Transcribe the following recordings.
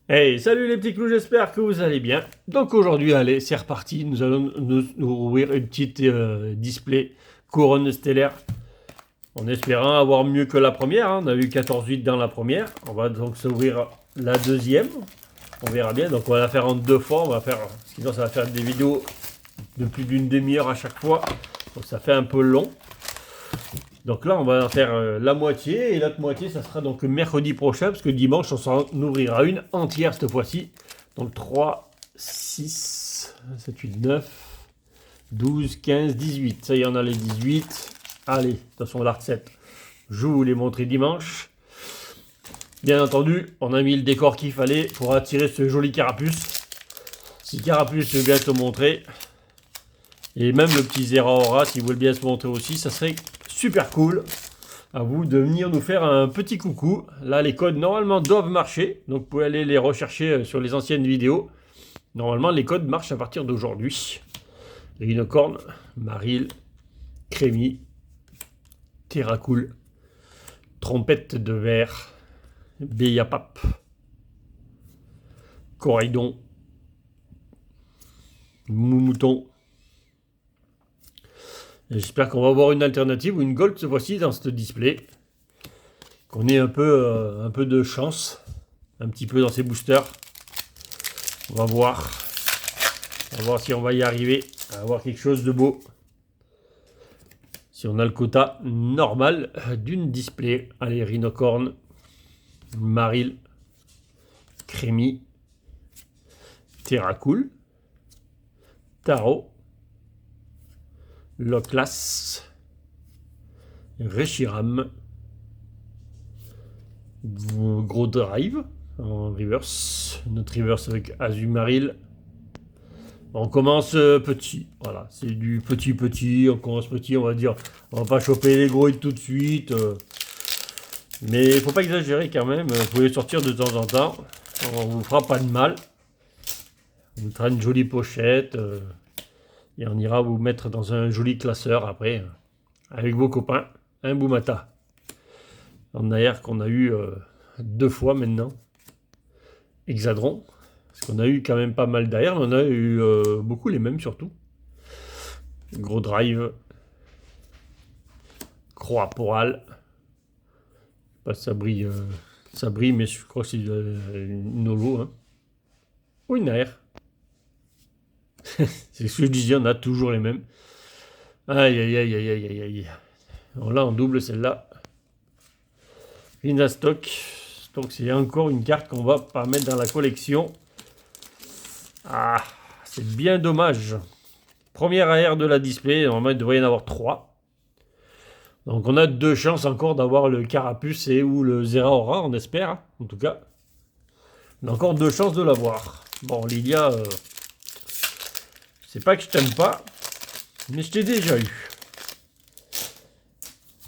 Hey, salut les petits clous, j'espère que vous allez bien. Donc aujourd'hui, allez, c'est reparti. Nous allons nous ouvrir une petite display couronne stellaire. En espérant avoir mieux que la première, hein. On a eu 14,8 dans la première. On va donc s'ouvrir la deuxième. On verra bien. Donc on va la faire en deux fois. On va faire, sinon ça va faire des vidéos de plus d'une demi-heure à chaque fois. Donc ça fait un peu long. Donc là, on va en faire la moitié, et l'autre moitié, ça sera donc mercredi prochain, parce que dimanche, on s'en ouvrira une entière cette fois-ci. Donc 3, 6, 7, 8, 9, 12, 15, 18. Ça y est, on a les 18. Allez, de toute façon, la recette, je vous l'ai montré dimanche. Bien entendu, on a mis le décor qu'il fallait pour attirer ce joli carapuce. Si carapuce veut bien se montrer, et même le petit Zera Aura, s'il veut bien se montrer aussi, ça serait super cool. À vous de venir nous faire un petit coucou. Là, les codes normalement doivent marcher, donc vous pouvez aller les rechercher sur les anciennes vidéos. Normalement, les codes marchent à partir d'aujourd'hui. Rhinocorn, Maril, Crémy, Terracool, Trompette de verre, Béapap, Coraidon, Moumouton. J'espère qu'on va avoir une alternative ou une gold cette fois-ci dans ce display. Qu'on ait un peu de chance, un petit peu dans ces boosters. On va voir. On va voir si on va y arriver à avoir quelque chose de beau. Si on a le quota normal d'une display. Allez, Rhinocorn, Maril, Crémy, Terracool, Taro, Loclas, Reshiram, Gros Drive en reverse. Notre reverse avec Azumaril. On commence petit, voilà, c'est du petit, on commence petit, on va dire, on va pas choper les gros tout de suite, mais il faut pas exagérer quand même, vous pouvez sortir de temps en temps, on vous fera pas de mal, on vous fera une jolie pochette, et on ira vous mettre dans un joli classeur après, avec vos copains, un Boumata, en arrière qu'on a eu deux fois maintenant, Hexadron, parce qu'on a eu quand même pas mal derrière, mais on a eu beaucoup les mêmes surtout. Gros drive, croix porale. Pas ça brille, mais je crois que c'est une holo. Hein. Ou une air. C'est ce que je disais, on a toujours les mêmes. Aïe aïe aïe aïe aïe aïe aïe. Alors là, en double, celle-là. Rina Stock. Donc c'est encore une carte qu'on va pas mettre dans la collection. Ah, c'est bien dommage. Première AR de la display, normalement il devrait y en avoir 3. Donc on a deux chances encore d'avoir le Carapuce et ou le Zera Aura, on espère, en tout cas. On a encore deux chances de l'avoir. Bon, Lilia, c'est pas que je t'aime pas, mais je t'ai déjà eu.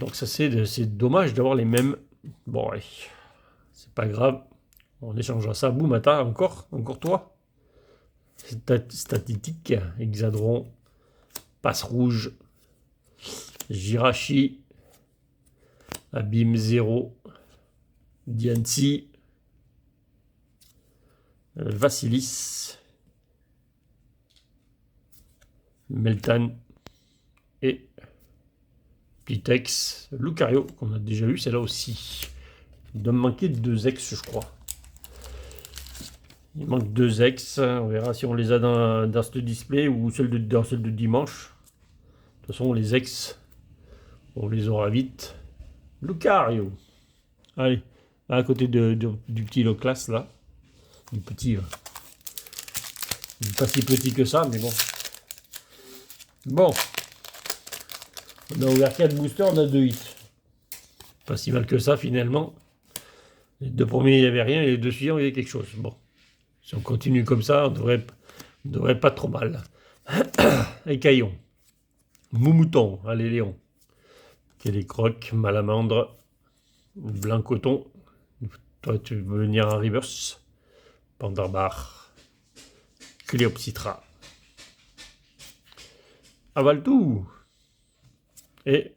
Donc ça c'est dommage d'avoir les mêmes. Bon, ouais, c'est pas grave. On échangera ça. Boumata, encore toi. Statistique, Hexadron, Passe Rouge, Jirachi, Abîme 0, Diancie, Vassilis, Meltan et Pitex, Lucario, qu'on a déjà eu, celle-là aussi. Il doit me manquer deux ex, je crois. Il manque deux ex. On verra si on les a dans ce display ou dans celle de dimanche. De toute façon, les ex, on les aura vite. Lucario. Allez, à côté du petit Loclas, là. Du petit. Pas si petit que ça, mais bon. Bon. On a ouvert 4 boosters, on a 2 hits. Pas si mal que ça, finalement. Les deux premiers, il n'y avait rien, et les deux suivants, il y avait quelque chose. Bon. Si on continue comme ça, on devrait pas trop mal. Et Caillon. Moumouton, allez Léon. Télécroc, Malamandre, Blanc Coton. Toi, tu veux venir en reverse. Pandarbar. Cléopsitra. Avaltou. Et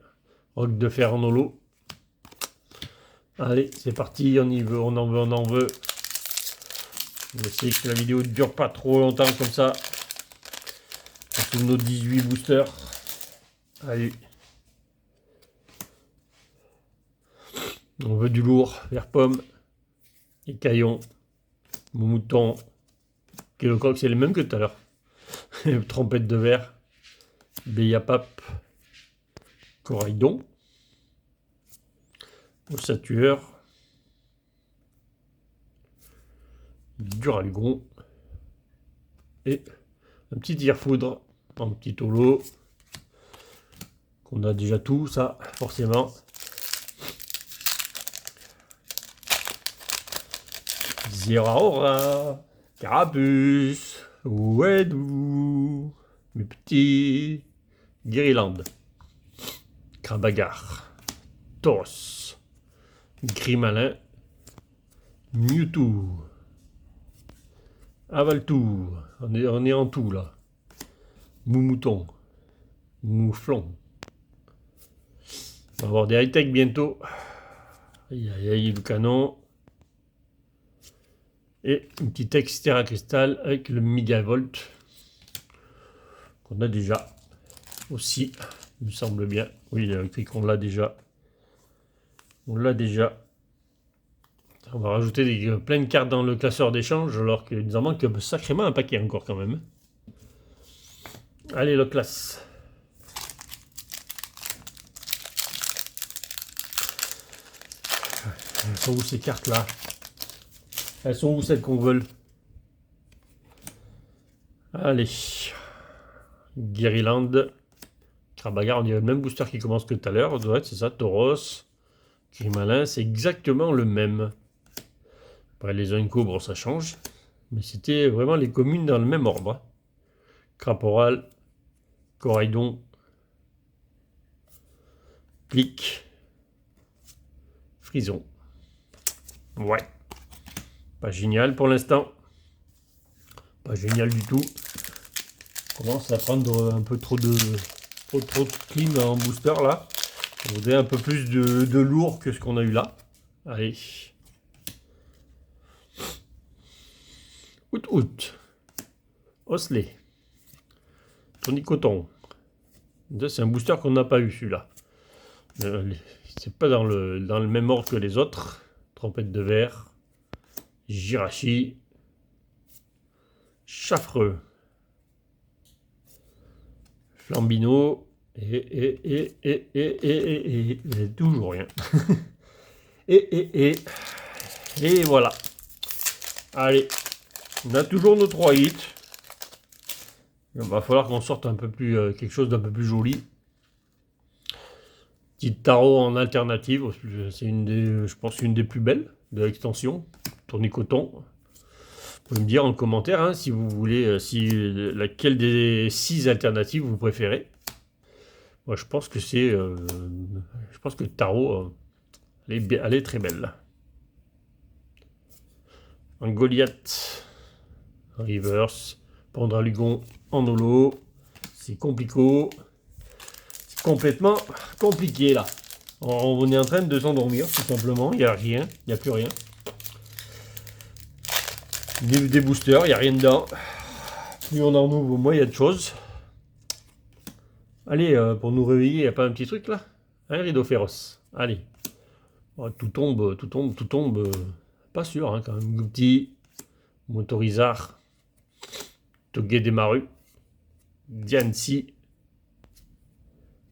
Roc de fer en holo. Allez, c'est parti, on y veut, on en veut. On va essayer que la vidéo ne dure pas trop longtemps comme ça. On trouve nos 18 boosters. Allez. On veut du lourd. Vert pomme. Écaillon. Mouton. Kélocoq, c'est les mêmes que tout à l'heure. Trompette de verre. Béapap. Corail-don. Ossature. Duralgon. Et un petit tire-foudre en petit holo. Qu'on a déjà tout, ça, forcément. Zeraora. Carapuce. Ouedou. Mes petits. Guériland. Crabagar. Tauros. Grimalin. Mewtwo. Avaltou. On est en tout là. Moumouton. Mouflon. On va avoir des high-tech bientôt. Aïe aïe aïe, le canon. Et une petite Extera Cristal avec le Megavolt. Qu'on a déjà. Aussi, il me semble bien. Oui, il y a écrit qu'on l'a déjà. On l'a déjà. On va rajouter plein de cartes dans le classeur d'échange, alors qu'il nous en manque sacrément un paquet encore quand même. Allez, le classe. Elles sont où ces cartes-là? Elles sont où celles qu'on veut? Allez. Guériland. Crabagar, on dirait le même booster qui commence que tout à l'heure. C'est ça, Tauros. Grimalin, c'est exactement le même. Après, les Unco, bon, ça change. Mais c'était vraiment les communes dans le même ordre. Craporal. Coraidon. Clic. Frison. Ouais. Pas génial pour l'instant. Pas génial du tout. On commence à prendre un peu trop de clean en booster là. On voudrait un peu plus de lourd que ce qu'on a eu là. Allez. Out. Osley. Tonicoton. C'est un booster qu'on n'a pas eu celui-là. C'est pas dans le même ordre que les autres. Trompette de verre. Jirachi. Chaffreux. Flambino. Et toujours rien. Et voilà. Allez. On a toujours nos 3 hits. Il va falloir qu'on sorte un peu plus quelque chose d'un peu plus joli. Petite tarot en alternative. C'est je pense une des plus belles de l'extension. Tournicoton. Vous pouvez me dire en commentaire hein, si vous voulez, laquelle des 6 alternatives vous préférez. Moi, je pense que c'est, je pense que le tarot, elle est très belle. Un Goliath, reverse, Pendralugon en holo, c'est compliqué. C'est complètement compliqué là. On est en train de s'endormir tout simplement. Il n'y a rien, il n'y a plus rien. Des boosters, il n'y a rien dedans. Plus on en ouvre, moins il y a de choses. Allez, pour nous réveiller, il n'y a pas un petit truc là? Un rideau féroce. Allez. Oh, tout tombe. Pas sûr, hein, quand même. Gouti, Motorizar, Togedemaru, Diancie.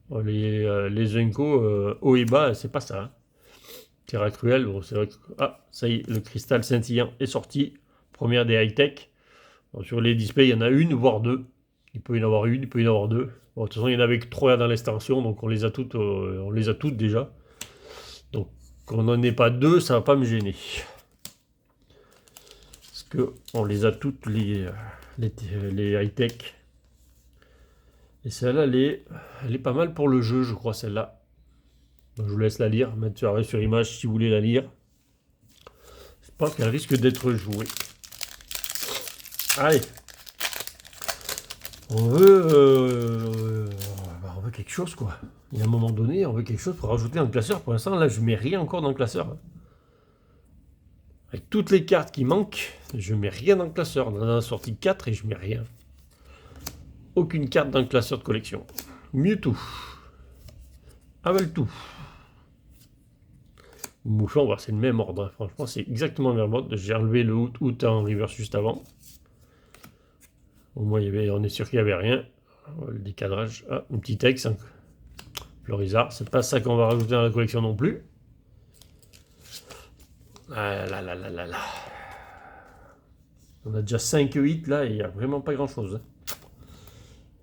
Oh, les Unco, haut et bas, c'est pas ça. Hein. Terra Cruel, bon, c'est vrai que. Ah, ça y est, le cristal scintillant est sorti. Première des high-tech. Bon, sur les displays, il y en a une, voire 2. Il peut y en avoir une, il peut y en avoir 2. Bon, de toute façon, il y en avait que 3 dans l'extension, donc on les a toutes déjà. Donc, qu'on n'en ait pas 2, ça va pas me gêner. Parce que on les a toutes, les high-tech. Et celle-là, elle est pas mal pour le jeu, je crois, celle-là. Je vous laisse la lire, mettre sur image si vous voulez la lire. Je pense qu'elle risque d'être jouée. Allez. On veut quelque chose, quoi. Il y a un moment donné, on veut quelque chose pour rajouter dans le classeur. Pour l'instant, là, je mets rien encore dans le classeur. Avec toutes les cartes qui manquent, je mets rien dans le classeur. On en a sorti 4 et je mets rien. Aucune carte dans le classeur de collection. Mewtwo. Avaltou. Mouchon, c'est le même ordre. Hein. Franchement, c'est exactement le même ordre. J'ai enlevé le out en reverse juste avant. Au moins, on est sûr qu'il n'y avait rien. Le décadrage. Ah, un petit texte. Florizard. C'est pas ça qu'on va rajouter dans la collection non plus. Ah là là là là là. On a déjà 5 hits là et il n'y a vraiment pas grand chose.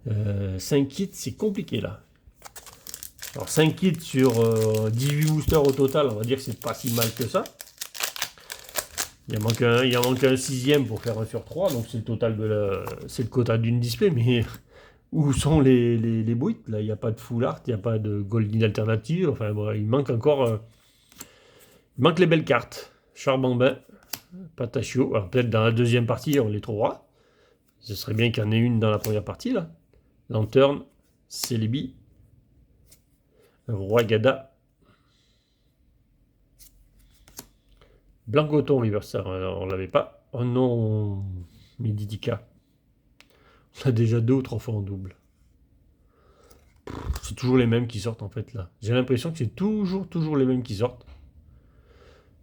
5 hits, c'est compliqué là. Alors 5 hits sur 18 boosters au total, on va dire que c'est pas si mal que ça. Il en manque un 6e pour faire 1 sur 3, donc c'est le total c'est le quota d'une display, mais où sont les bouits? Là, il n'y a pas de full art, il n'y a pas de golden alternative, enfin bon, il manque encore. Il manque les belles cartes. Charbambin, Patachio. Alors peut-être dans la deuxième partie, on les trouvera. Ce serait bien qu'il y en ait une dans la première partie, là. Lanterne, Celebi, Roigada, Blancoton Reverse, on l'avait pas. Oh non, Meditica. On a déjà 2 ou 3 fois en double. C'est toujours les mêmes qui sortent en fait là. J'ai l'impression que c'est toujours les mêmes qui sortent.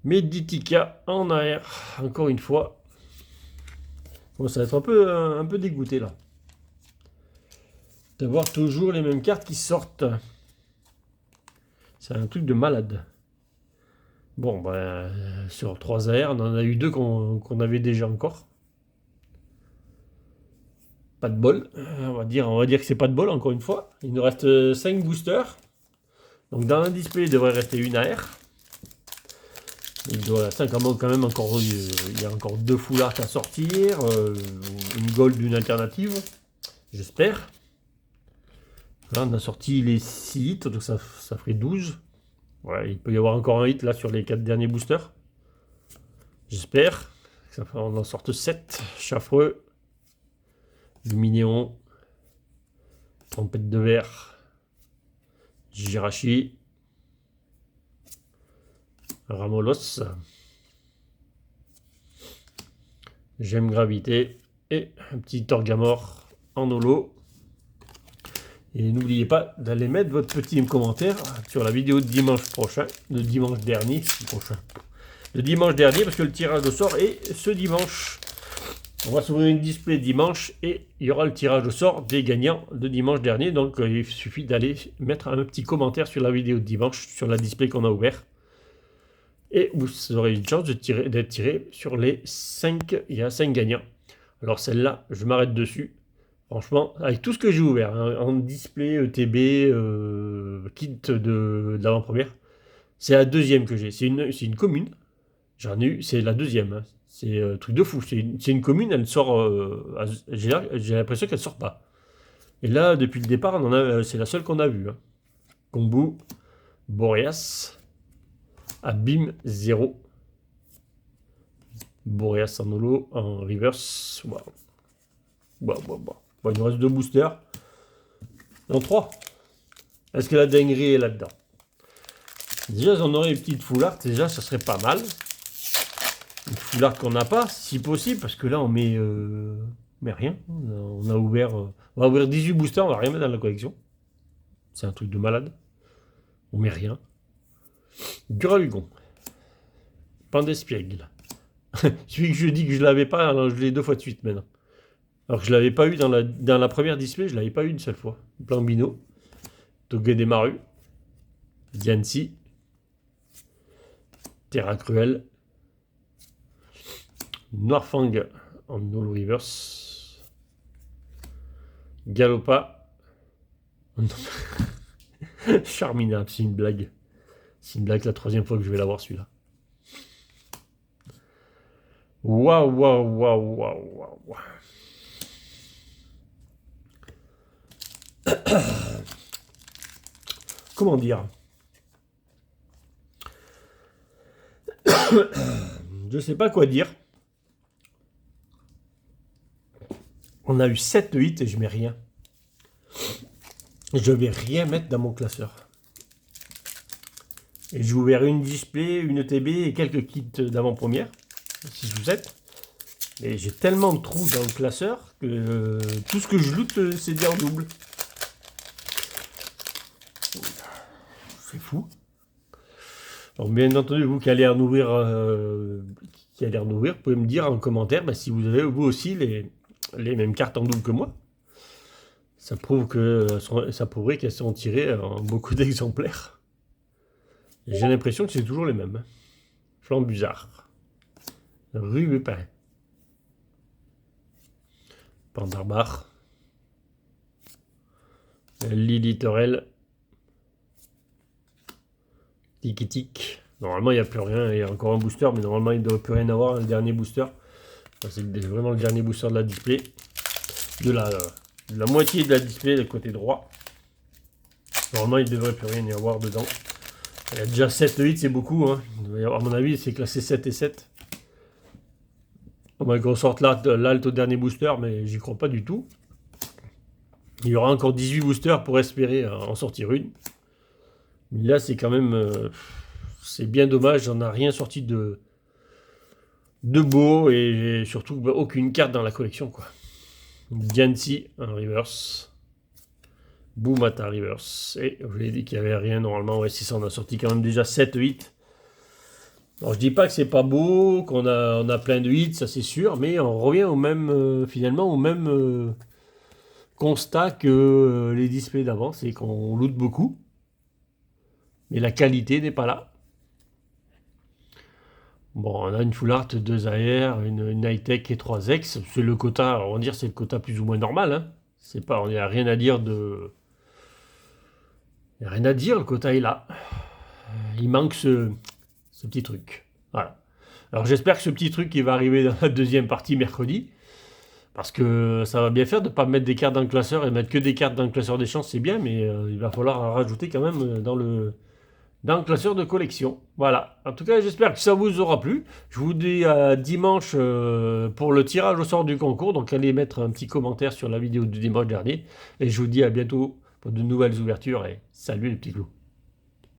Meditica en AR, encore une fois. Bon, ça va être un peu dégoûté là. D'avoir toujours les mêmes cartes qui sortent. C'est un truc de malade. Bon, ben, sur 3 AR, on en a eu 2 qu'on avait déjà encore. Pas de bol. On va dire que c'est pas de bol, encore une fois. Il nous reste 5 boosters. Donc dans un display, il devrait rester une AR. Il doit quand même encore, il y a encore 2 full art à sortir, une gold, une alternative, j'espère. Là, on a sorti les 6 hits, donc ça ferait 12. Ouais, il peut y avoir encore un hit là sur les 4 derniers boosters. J'espère. On en sorte 7. Chaffreux, Luminéon, Tempête de verre, Jirachi, Ramolos, J'aime Gravité et un petit Torgamore en holo. Et n'oubliez pas d'aller mettre votre petit commentaire sur la vidéo de dimanche prochain, de dimanche dernier, parce que le tirage au sort est ce dimanche. On va s'ouvrir une display dimanche et il y aura le tirage au sort des gagnants de dimanche dernier. Donc il suffit d'aller mettre un petit commentaire sur la vidéo de dimanche, sur la display qu'on a ouvert. Et vous aurez une chance d'être tiré sur les 5. Il y a 5 gagnants. Alors celle-là, je m'arrête dessus. Franchement, avec tout ce que j'ai ouvert, hein, en display, ETB, kit de l'avant-première, c'est la deuxième que j'ai. C'est une commune. J'en ai eu, c'est la deuxième. Hein. C'est un truc de fou. C'est une commune, elle sort. J'ai l'impression qu'elle sort pas. Et là, depuis le départ, c'est la seule qu'on a vue. Hein. Kombu, Boreas, Abîme 0. Boreas en holo, en reverse. Waouh. Bon, il nous reste 2 boosters. Non, 3. Est-ce que la dinguerie est là-dedans? Déjà, on aurait une petite full art. Déjà, ça serait pas mal. Une full art qu'on n'a pas, si possible, parce que là, on met rien. On a ouvert, on va ouvrir 18 boosters, on va rien mettre dans la collection. C'est un truc de malade. On met rien. Guralugon. Pandespiègle. Celui que je dis que je l'avais pas, alors je l'ai 2 fois de suite maintenant. Alors que je l'avais pas eu dans la première display, je l'avais pas eu une seule fois. Plambino, Togedemaru, Diancie, Terra Cruel, Noirfang en holo reverse, Galopa, Charmina, c'est une blague. C'est une blague, la 3e fois que je vais l'avoir celui-là. Waouh. Comment dire? Je sais pas quoi dire. On a eu 7 hits et je mets rien. Je vais rien mettre dans mon classeur. Et j'ai ouvert une display, une ETB et quelques kits d'avant-première. 6 ou 7. Mais j'ai tellement de trous dans le classeur que tout ce que je loot, c'est déjà en double. C'est fou. Alors, bien entendu, vous qui allez en ouvrir, vous pouvez me dire en commentaire si vous avez vous aussi les mêmes cartes en double que moi. Ça prouverait qu'elles sont tirées en beaucoup d'exemplaires. J'ai l'impression que c'est toujours les mêmes. Flambusard. Rubépin. Pandarbar. Lily Torel. Tiki-tic. Normalement, il n'y a plus rien. Il y a encore un booster, mais normalement, il ne devrait plus rien avoir. Le dernier booster. C'est vraiment le dernier booster de la display. De la moitié de la display, le côté droit. Normalement, il ne devrait plus rien y avoir dedans. Il y a déjà 7 8, c'est beaucoup. Hein. À mon avis, c'est classé 7 et 7. On va qu'on sorte l'alt au dernier booster, mais j'y crois pas du tout. Il y aura encore 18 boosters pour espérer en sortir une. Mais là, c'est quand même... c'est bien dommage, j'en ai rien sorti de beau et surtout aucune carte dans la collection, quoi. Diancie en reverse. Boomata reverse. Et je vous l'ai dit qu'il n'y avait rien normalement. Ouais, c'est ça, on a sorti quand même déjà 7 8. Alors je dis pas que c'est pas beau, qu'on a plein de hits, ça c'est sûr, mais on revient au même, finalement, au même constat que les displays d'avant, c'est qu'on loot beaucoup, mais la qualité n'est pas là. Bon, on a une full art, 2 AR, une high-tech et 3X, c'est le quota, on va dire c'est le quota plus ou moins normal, hein. C'est pas, il n'y a rien à dire de... Il n'y a rien à dire, le quota est là. Il manque ce petit truc. Voilà. Alors j'espère que ce petit truc il va arriver dans la deuxième partie mercredi. Parce que ça va bien faire de ne pas mettre des cartes dans le classeur et mettre que des cartes dans le classeur des chances, c'est bien, mais il va falloir en rajouter quand même dans le classeur de collection. Voilà. En tout cas, j'espère que ça vous aura plu. Je vous dis à dimanche pour le tirage au sort du concours. Donc allez mettre un petit commentaire sur la vidéo du dimanche dernier. Et je vous dis à bientôt pour de nouvelles ouvertures et salut les petits clous.